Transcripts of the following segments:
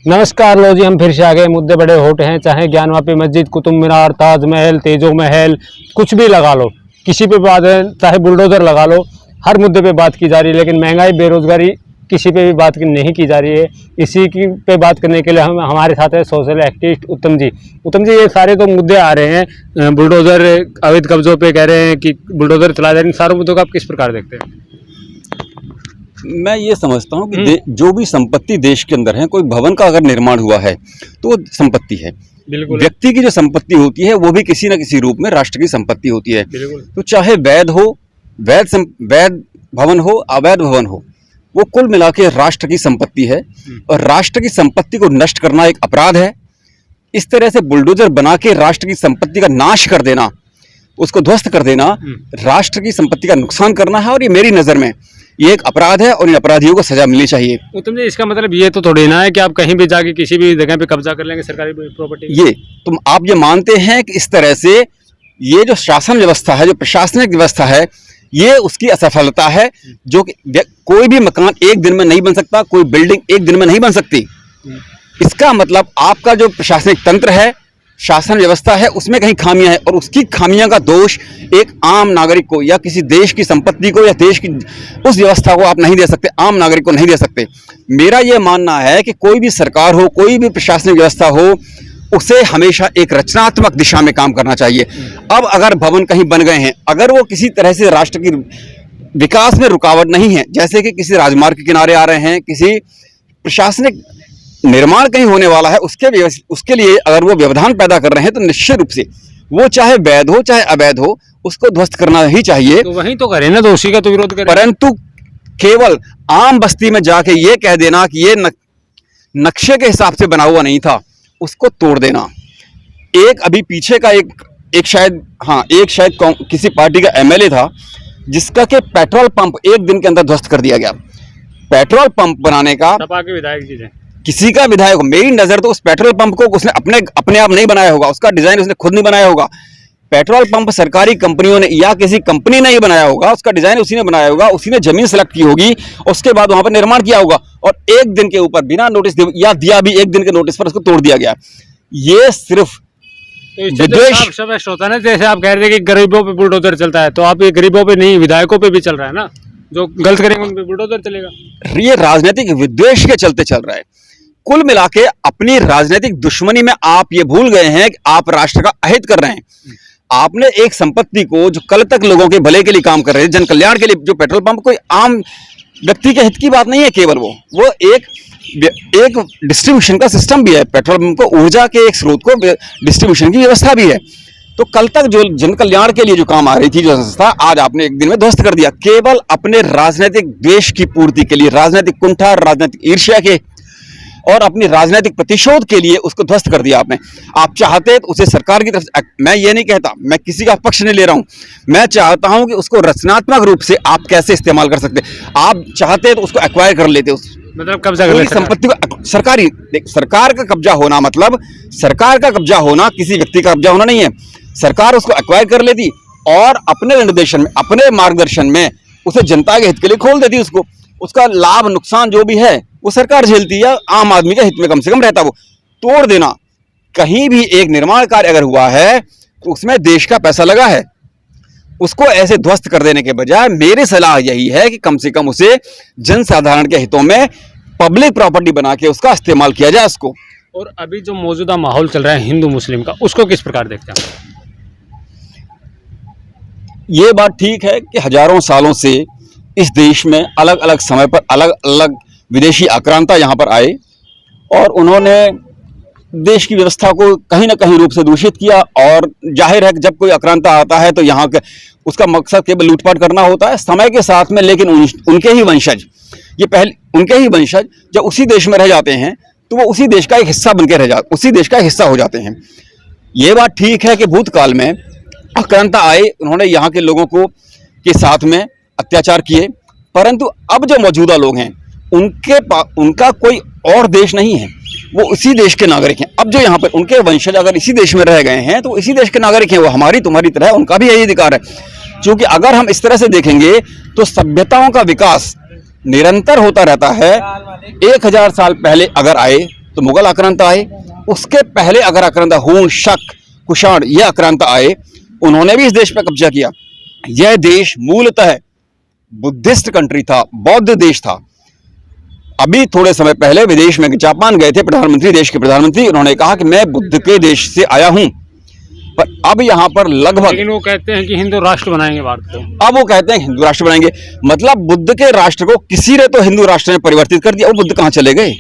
नमस्कार लो जी, हम फिर से आ गए। मुद्दे बड़े होट हैं, चाहे ज्ञानवापी मस्जिद, कुतुब मीनार, ताजमहल, तेजो महल, कुछ भी लगा लो, किसी पे बात है, चाहे बुलडोजर लगा लो, हर मुद्दे पे बात की जा रही है। लेकिन महंगाई, बेरोजगारी, किसी पे भी बात नहीं की जा रही है। इसी की पे बात करने के लिए हम हमारे साथ है सोशल एक्टिविस्ट उत्तम जी। उत्तम जी, ये सारे तो मुद्दे आ रहे हैं, बुलडोजर, अवैध कब्जों पे कह रहे हैं कि बुलडोजर चला जा रहे हैं, सारे मुद्दों को आप किस प्रकार देखते हैं? मैं ये समझता हूँ कि जो भी संपत्ति देश के अंदर है, कोई भवन का अगर निर्माण हुआ है तो वो संपत्ति है। बिल्कुल। व्यक्ति की जो संपत्ति होती है वो भी किसी न किसी रूप में राष्ट्र की संपत्ति होती है। बिल्कुल। तो चाहे वैध हो, वैध भवन हो, अवैध भवन हो, वो कुल मिला के राष्ट्र की संपत्ति है और राष्ट्र की संपत्ति को नष्ट करना एक अपराध है। इस तरह से बुलडोजर बना के राष्ट्र की संपत्ति का नाश कर देना, उसको ध्वस्त कर देना, राष्ट्र की संपत्ति का नुकसान करना है और ये मेरी नज़र में ये एक अपराध है और इन अपराधियों को सजा मिलनी चाहिए। उत्तम जी, इसका मतलब ये तो थोड़ी ना है कि आप कहीं भी जाके किसी भी जगह पे कब्जा कर लेंगे सरकारी प्रॉपर्टी। ये तुम आप ये मानते हैं कि इस तरह से ये जो शासन व्यवस्था है, जो प्रशासनिक व्यवस्था है, ये उसकी असफलता है। जो कि कोई भी मकान एक दिन में नहीं बन सकता, कोई बिल्डिंग एक दिन में नहीं बन सकती। इसका मतलब आपका जो प्रशासनिक तंत्र है, शासन व्यवस्था है, उसमें कहीं खामियां हैं और उसकी खामियां का दोष एक आम नागरिक को या किसी देश की संपत्ति को या देश की उस व्यवस्था को आप नहीं दे सकते, आम नागरिक को नहीं दे सकते। मेरा यह मानना है कि कोई भी सरकार हो, कोई भी प्रशासनिक व्यवस्था हो, उसे हमेशा एक रचनात्मक दिशा में काम करना चाहिए। अब अगर भवन कहीं बन गए हैं, अगर वो किसी तरह से राष्ट्र की विकास में रुकावट नहीं है, जैसे कि किसी राजमार्ग के किनारे आ रहे हैं, किसी प्रशासनिक निर्माण कहीं होने वाला है, उसके लिए अगर वो व्यवधान पैदा कर रहे हैं तो निश्चित रूप से वो चाहे वैध हो चाहे अवैध हो, उसको ध्वस्त करना ही चाहिए। तो वहीं तो करें ना, दोषी का तो विरोध करें। परंतु केवल आम बस्ती में जाके ये कह देना कि ये नक्शे के हिसाब से बना हुआ नहीं था, उसको तोड़ देना। एक अभी पीछे का एक शायद किसी पार्टी का एमएलए था जिसका के पेट्रोल पंप एक दिन के अंदर ध्वस्त कर दिया गया। पेट्रोल पंप बनाने का सपा के विधायक जी ने, किसी का विधायक, मेरी नजर तो उस पेट्रोल पंप को उसने अपने आप नहीं बनाया होगा, उसका डिजाइन उसने खुद नहीं बनाया होगा। पेट्रोल पंप सरकारी कंपनियों ने या किसी कंपनी ने ही बनाया होगा, उसका डिजाइन उसी ने बनाया होगा, उसी ने जमीन सेलेक्ट की होगी, उसके बाद वहां पर निर्माण किया होगा और एक दिन के ऊपर बिना नोटिस या दिया भी एक दिन के नोटिस पर उसको तोड़ दिया गया। ये सिर्फ विद्वेष होता है ना। जैसे आप कह रहे हैं कि गरीबों पे बुलडोजर चलता है, तो आप ये गरीबों पे नहीं, विधायकों पे भी चल रहा है ना। जो गलत करेंगे उन पे बुलडोजर चलेगा। ये राजनीतिक विद्वेष के चलते चल रहा है। कुल मिला के अपनी राजनीतिक दुश्मनी में आप ये भूल गए हैं कि आप राष्ट्र का अहित कर रहे हैं। आपने एक संपत्ति को जो कल तक लोगों के भले के लिए काम कर रहे हैं, जन कल्याण के लिए, जो पेट्रोल पंप कोई आम व्यक्ति के हित की बात नहीं है, केवल वो एक डिस्ट्रीब्यूशन का सिस्टम भी है। पेट्रोल पंप को ऊर्जा के एक स्रोत को डिस्ट्रीब्यूशन की व्यवस्था भी है। तो कल तक जो जन कल्याण के लिए जो काम आ रही थी, जो संस्था, आज आपने एक दिन में ध्वस्त कर दिया, केवल अपने राजनीतिक द्वेष की पूर्ति के लिए, राजनीतिक कुंठा, राजनीतिक ईर्ष्या के और अपनी राजनीतिक प्रतिशोध के लिए उसको ध्वस्त कर दिया आपने। आप चाहते तो उसे सरकार की तरफ से, मैं ये नहीं कहता, मैं किसी का पक्ष नहीं ले रहा हूं, मैं चाहता हूं कि उसको रचनात्मक रूप से आप कैसे इस्तेमाल कर सकते। आप चाहते तो उसको एक्वायर कर लेते, मतलब कब्जा कर लेते संपत्ति को। सरकार का कब्जा होना मतलब सरकार का कब्जा होना, किसी व्यक्ति का कब्जा होना नहीं है। सरकार उसको एक्वायर कर लेती और अपने निर्देशन में, अपने मार्गदर्शन में उसे जनता के हित के लिए खोल देती। उसका लाभ नुकसान जो भी है वो सरकार झेलती है, आम आदमी के हित में कम से कम रहता। वो तोड़ देना, कहीं भी एक निर्माण कार्य अगर हुआ है तो उसमें देश का पैसा लगा है, उसको ऐसे ध्वस्त कर देने के बजाय मेरी सलाह यही है कि कम से कम उसे जनसाधारण के हितों में पब्लिक प्रॉपर्टी बना के उसका इस्तेमाल किया जाए उसको। और अभी जो मौजूदा माहौल चल रहा है हिंदू मुस्लिम का, उसको किस प्रकार देखते हैं? ये बात ठीक है कि हजारों सालों से इस देश में अलग अलग समय पर अलग अलग विदेशी आक्रांता यहाँ पर आए और उन्होंने देश की व्यवस्था को कहीं ना कहीं रूप से दूषित किया। और जाहिर है कि जब कोई आक्रांता आता है तो यहाँ के उसका मकसद केवल लूटपाट करना होता है समय के साथ में। लेकिन उनके ही वंशज जब उसी देश में रह जाते हैं तो वो उसी देश का एक हिस्सा बनकर उसी देश का हिस्सा हो जाते हैं। ये बात ठीक है कि भूतकाल में आक्रांता आए, उन्होंने यहाँ के लोगों को के साथ में अत्याचार किए, परंतु अब जो मौजूदा लोग हैं उनका कोई और देश नहीं है, वो इसी देश के नागरिक हैं। अब जो यहाँ पर उनके वंशज अगर इसी देश में रह गए हैं तो इसी देश के नागरिक हैं, वो हमारी तुम्हारी तरह उनका भी यही अधिकार है। क्योंकि अगर हम इस तरह से देखेंगे तो सभ्यताओं का विकास निरंतर होता रहता है। 1000 साल पहले अगर आए तो मुगल आक्रांता आए, उसके पहले अगर आक्रांता हूण, शक, कुषाण ये आक्रांता आए, उन्होंने भी इस देश पर कब्जा किया। यह देश मूलतः बुद्धिस्ट कंट्री था, बौद्ध देश था। अभी थोड़े समय पहले विदेश में जापान गए थे प्रधानमंत्री, देश के प्रधानमंत्री, उन्होंने कहा कि मैं बुद्ध के देश से आया हूं। पर अब यहां पर लगभग, लेकिन वो कहते हैं कि हिंदू राष्ट्र बनाएंगे भारत को। अब वो कहते हैं हिंदू राष्ट्र बनाएंगे, मतलब बुद्ध के राष्ट्र को किसी ने तो हिंदू राष्ट्र में परिवर्तित कर दिया। वो बुद्ध कहां चले गए?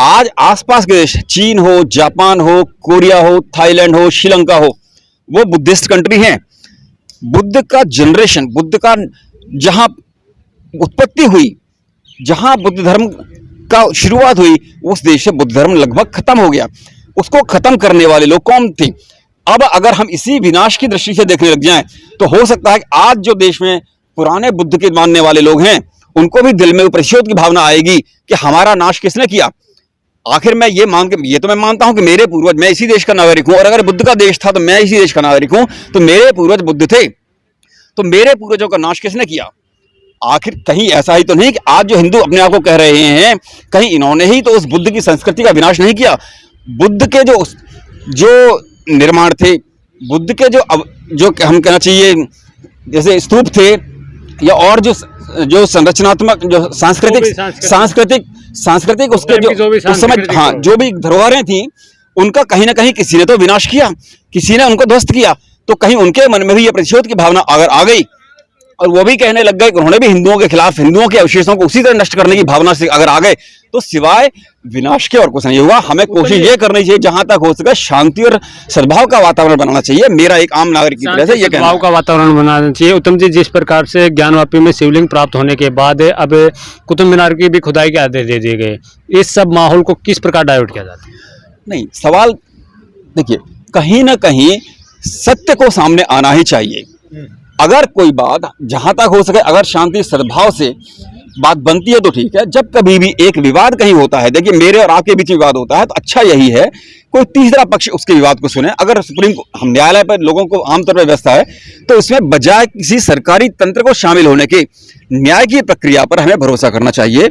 आज आसपास के देश, चीन हो, जापान हो, कोरिया हो, थाईलैंड हो, श्रीलंका हो, वो बुद्धिस्ट कंट्री हैं। बुद्ध का जनरेशन, बुद्ध का जहां उत्पत्ति हुई, जहां बुद्ध धर्म का शुरुआत हुई, उस देश से बुद्ध धर्म लगभग खत्म हो गया। उसको खत्म करने वाले लोग कौन थे? अब अगर हम इसी विनाश की दृष्टि से देखने लग जाएं, तो हो सकता है कि आज जो देश में पुराने बुद्ध के मानने वाले लोग हैं, उनको भी दिल में प्रतिशोध की भावना आएगी कि हमारा नाश किसने किया। आखिर मैं ये तो मैं मानता हूं कि मेरे पूर्वज, मैं इसी देश का नागरिक हूं, और अगर बुद्ध का देश था तो मैं इसी देश का नागरिक हूं, तो मेरे पूर्वज बुद्ध थे, तो मेरे पूर्वजों का नाश किसने किया? आखिर कहीं ऐसा ही तो नहीं कि आज जो हिंदू अपने आप को कह रहे हैं, कहीं इन्होंने ही तो उस बुद्ध की संस्कृति का विनाश नहीं किया? बुद्ध के जो निर्माण थे, बुद्ध के जो हम कहना चाहिए जैसे स्तूप थे, या और जो संरचनात्मक, जो सांस्कृतिक उसके जो उस समय, हाँ, जो भी धरोहरें थी, उनका कहीं ना कहीं किसी ने तो विनाश किया, किसी ने उनको ध्वस्त किया। तो कहीं उनके मन में भी ये प्रतिशोध की भावना अगर आ गई, और वो भी कहने लग गए कि उन्होंने भी हिंदुओं के खिलाफ, हिंदुओं के अवशेषों को उसी तरह नष्ट करने की भावना से अगर आ गए, तो सिवाय विनाश के और कुछ नहीं होगा। हमें कोशिश ये करनी चाहिए जहां तक हो सके शांति और सद्भाव का वातावरण बनाना चाहिए। मेरा एक आम नागरिक की तरह से ये कहना है। सद्भाव का वातावरण बनाना चाहिए। उत्तम जी, जिस प्रकार से ज्ञानवापी में शिवलिंग प्राप्त होने के बाद अब कुतुब मीनार की भी खुदाई के आदेश दे दिए गए, इस सब माहौल को किस प्रकार डाइवर्ट किया जाता है? नहीं, सवाल देखिए, कहीं ना कहीं सत्य को सामने आना ही चाहिए। अगर कोई बात जहां तक हो सके, अगर शांति सद्भाव से बात बनती है तो ठीक है। जब कभी भी एक विवाद कहीं होता है, देखिए मेरे और आपके बीच विवाद होता है, तो अच्छा यही है कोई तीसरा पक्ष उसके विवाद को सुने। अगर हम न्यायालय पर लोगों को आमतौर पर व्यवस्था है, तो इसमें बजाय किसी सरकारी तंत्र को शामिल होने के न्याय की प्रक्रिया पर हमें भरोसा करना चाहिए।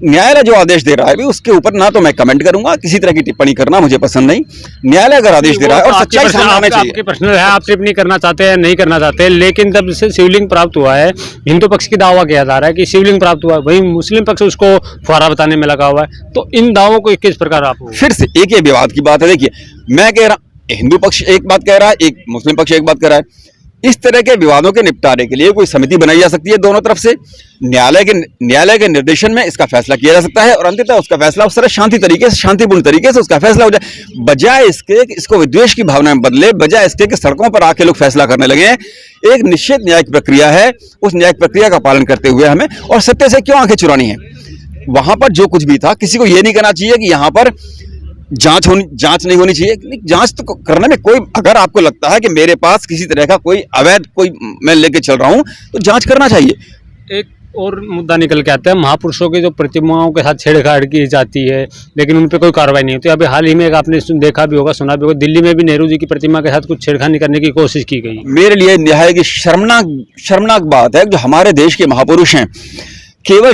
न्यायालय जो आदेश दे रहा है भी, उसके ऊपर ना तो मैं कमेंट करूंगा, किसी तरह की टिप्पणी करना मुझे पसंद नहीं। न्यायालय अगर आदेश दे रहा है और सच्चाई सामने आनी चाहिए। आपके पर्सनल है, आप टिप्पणी करना चाहते हैं नहीं करना चाहते, लेकिन जब से शिवलिंग प्राप्त हुआ है, हिंदू पक्ष की दावा किया जा रहा है कि शिवलिंग प्राप्त हुआ है, वही मुस्लिम पक्ष उसको फुहारा बताने में लगा हुआ है। तो इन दावों को किस प्रकार आप फिर से एक ये विवाद की बात है। देखिए, मैं कह रहा, हिंदू पक्ष एक बात कह रहा है, एक मुस्लिम पक्ष एक बात कह रहा है। इस तरह के विवादों के निपटारे के लिए कोई समिति बनाई जा सकती है दोनों तरफ से, न्यायालय के निर्देशन में इसका फैसला किया जा सकता है, और अंततः उसका फैसला उस तरह शांतिपूर्ण तरीके से उसका फैसला हो जाए। बजाय इसके कि इसको विद्वेष की भावना में बदले, बजाय इसके कि सड़कों पर आके लोग फैसला करने लगे हैं। एक निश्चित न्यायिक प्रक्रिया है, उस न्यायिक प्रक्रिया का पालन करते हुए हमें, और सत्य से क्यों आंखें चुरानी है। वहां पर जो कुछ भी था, किसी को यह नहीं कहना चाहिए कि यहाँ पर जांच नहीं होनी चाहिए। जांच तो करने में कोई, अगर आपको लगता है कि मेरे पास किसी तरह का कोई अवैध कोई मैं लेके चल रहा हूं, तो जांच करना चाहिए। एक और मुद्दा निकल के आता है, महापुरुषों की जो प्रतिमाओं के साथ छेड़छाड़ की जाती है, लेकिन उन पर कोई कार्रवाई नहीं होती। अभी हाल ही में एक आपने देखा भी होगा, सुना भी होगा, दिल्ली में भी नेहरू जी की प्रतिमा के साथ कुछ छेड़खानी करने की कोशिश की गई। मेरे लिए निहायत की शर्मनाक बात है जो हमारे देश के महापुरुष हैं, केवल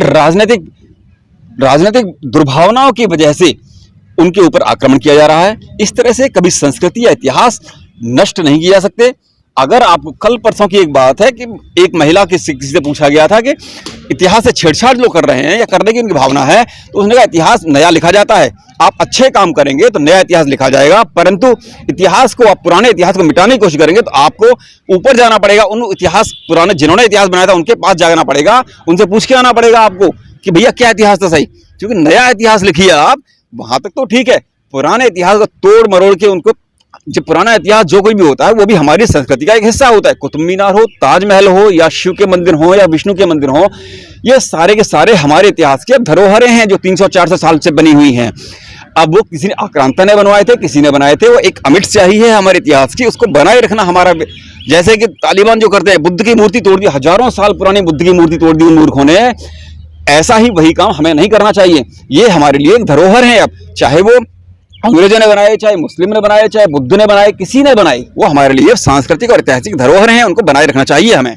राजनीतिक दुर्भावनाओं की वजह से उनके ऊपर आक्रमण किया जा रहा है। इस तरह से कभी संस्कृति या इतिहास नष्ट नहीं किए जा सकते। अगर आपको कल परसों की एक बात है कि एक महिला किसी से पूछा गया था कि इतिहास से छेड़छाड़ जो कर रहे हैं या करने की उनकी भावना है, तो उसने कहा इतिहास नया लिखा जाता है, आप अच्छे काम करेंगे तो नया इतिहास लिखा जाएगा, परंतु इतिहास को, आप पुराने इतिहास को मिटाने की कोशिश करेंगे तो आपको ऊपर जाना पड़ेगा, उन इतिहास पुराने जिन्होंने इतिहास बनाया था उनके पास जाना पड़ेगा, उनसे पूछ के आना पड़ेगा आपको कि भैया क्या इतिहास था सही। क्योंकि नया इतिहास लिखिए आप, वहां तक तो ठीक है, पुराने इतिहास को तोड़ मरोड़ के उनको, जो पुराना इतिहास जो कोई भी होता है वो भी हमारी संस्कृति का एक हिस्सा होता है। कुतुब मीनार हो, ताजमहल हो, या शिव के मंदिर हो, या विष्णु के मंदिर हो, ये सारे के सारे हमारे इतिहास की धरोहरें हैं जो 300-400 साल से बनी हुई हैं। अब वो किसी ने आक्रांता ने बनवाए थे, किसी ने बनाए थे, वो एक अमिट स्याही है हमारे इतिहास की, उसको बनाए रखना हमारा। जैसे कि तालिबान जो करते हैं, बुद्ध की मूर्ति तोड़ दी, हजारों साल पुरानी बुद्ध की मूर्ति तोड़ दी उन मूर्खों ने, ऐसा ही वही काम हमें नहीं करना चाहिए। ये हमारे लिए एक धरोहर है। अब चाहे वो अंग्रेजों ने बनाए, चाहे मुस्लिम ने बनाए, चाहे बुद्ध ने बनाए, किसी ने बनाए, वो हमारे लिए सांस्कृतिक और ऐतिहासिक धरोहर हैं, उनको बनाए रखना चाहिए हमें।